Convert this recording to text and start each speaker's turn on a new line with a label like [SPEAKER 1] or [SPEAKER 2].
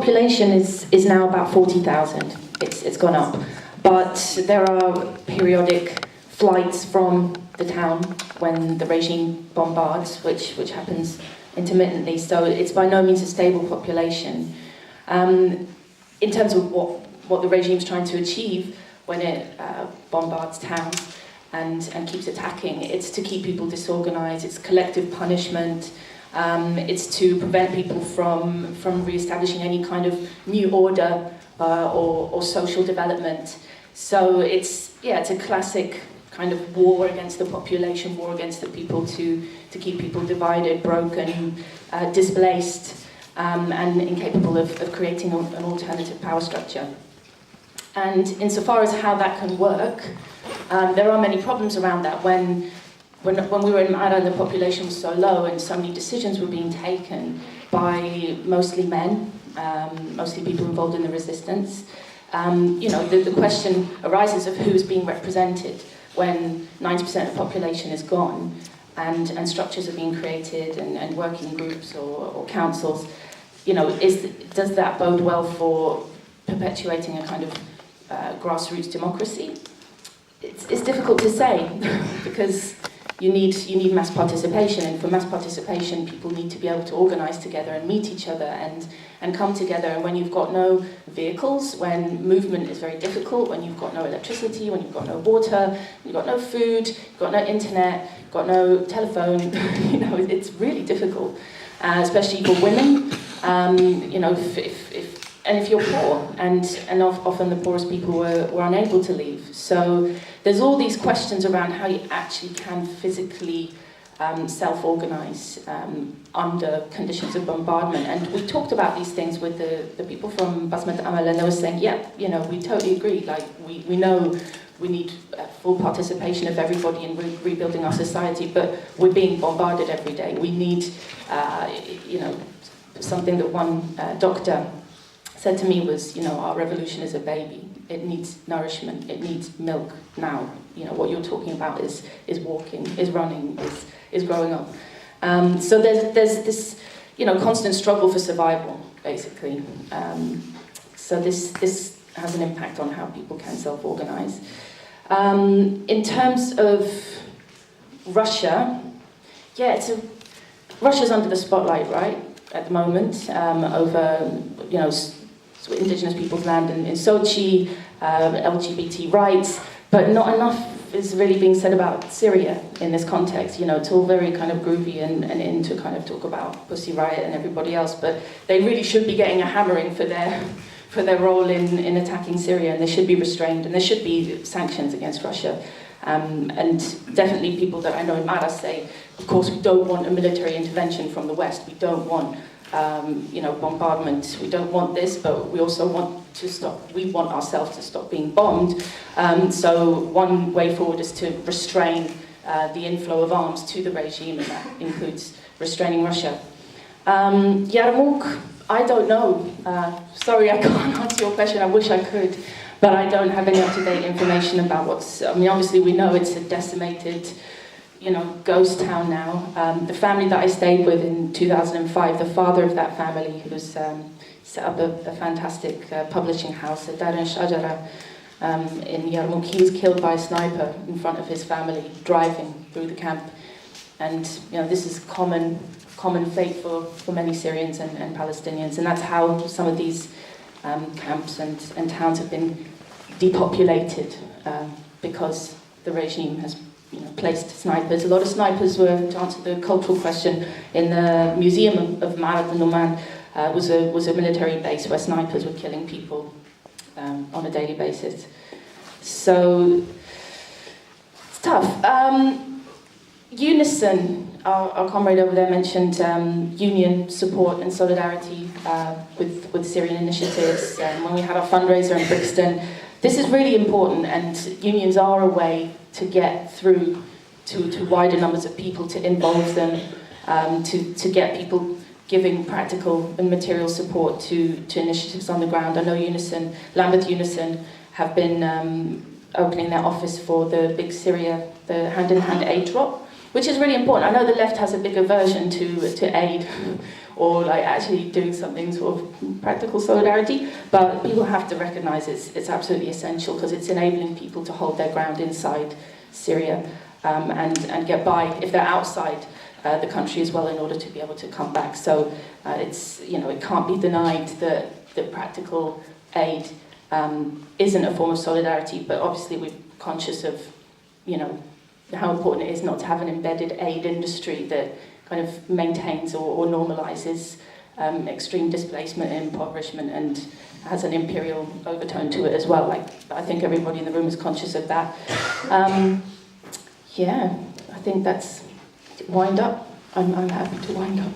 [SPEAKER 1] Population is now about 40,000. It's gone up, but there are periodic flights from the town when the regime bombards, which happens intermittently. So it's by no means a stable population. In terms of what the regime's trying to achieve when it bombards towns and keeps attacking, it's to keep people disorganized. It's collective punishment. It's to prevent people from re-establishing any kind of new order or social development. So it's a classic kind of war against the population, war against the people to keep people divided, broken, displaced, and incapable of creating an alternative power structure. And insofar as how that can work, there are many problems around that. When we were in Mara, the population was so low and so many decisions were being taken by mostly men, mostly people involved in the resistance. The question arises of who's being represented when 90% of the population is gone and structures are being created and working groups or councils. Does that bode well for perpetuating a kind of grassroots democracy? It's difficult to say because you need mass participation, and for mass participation people need to be able to organise together and meet each other and come together. And when you've got no vehicles, when movement is very difficult, when you've got no electricity, when you've got no water, you've got no food, you've got no internet, you've got no telephone, it's really difficult, especially for women. If you're poor, and often the poorest people were unable to leave. So there's all these questions around how you actually can physically self-organise under conditions of bombardment. And we talked about these things with the people from Basmat Amal, and they were saying, we totally agree. Like we know we need full participation of everybody in rebuilding our society, but we're being bombarded every day. We need, something that one doctor said to me was, our revolution is a baby. It needs nourishment. It needs milk now. What you're talking about is walking, is running, is growing up. So there's this, constant struggle for survival, basically. So this has an impact on how people can self-organize. In terms of Russia, Russia's under the spotlight, right, at the moment, over, indigenous people's land in Sochi, LGBT rights, but not enough is really being said about Syria in this context. It's all very kind of groovy and in to kind of talk about Pussy Riot and everybody else, but they really should be getting a hammering for their role in attacking Syria, and they should be restrained, and there should be sanctions against Russia. And definitely people that I know in Mara say, of course, we don't want a military intervention from the West. We don't want bombardment. We don't want this, but we also want to stop. We want ourselves to stop being bombed. So one way forward is to restrain the inflow of arms to the regime, and that includes restraining Russia. Yarmouk, I don't know. Sorry, I can't answer your question. I wish I could, but I don't have any up-to-date information about obviously we know it's a decimated, ghost town now. The family that I stayed with in 2005, the father of that family, who's set up a fantastic publishing house at Dar Shajara in Yarmouk, he was killed by a sniper in front of his family, driving through the camp. And this is common fate for many Syrians and Palestinians, and that's how some of these camps and towns have been depopulated because the regime has placed snipers. A lot of snipers were, to answer the cultural question, in the museum of Ma'arad al-Numan was a military base where snipers were killing people on a daily basis. So it's tough. Unison, our comrade over there mentioned union support and solidarity with Syrian initiatives. When we had our fundraiser in Brixton, this is really important, and unions are a way to get through to wider numbers of people, to involve them, to get people giving practical and material support to initiatives on the ground. I know Lambeth Unison have been opening their office for the Big Syria, the hand-in-hand aid drop, which is really important. I know the left has a big aversion to aid, or like actually doing something sort of practical solidarity. But people have to recognise it's absolutely essential, because it's enabling people to hold their ground inside Syria and get by if they're outside the country as well, in order to be able to come back. So it's, you know, it can't be denied that practical aid isn't a form of solidarity, but obviously we're conscious of, you know, how important it is not to have an embedded aid industry that kind of maintains or normalises extreme displacement and impoverishment, and has an imperial overtone to it as well. Like, I think everybody in the room is conscious of that. Yeah, I think that's wind up. I'm happy to wind up.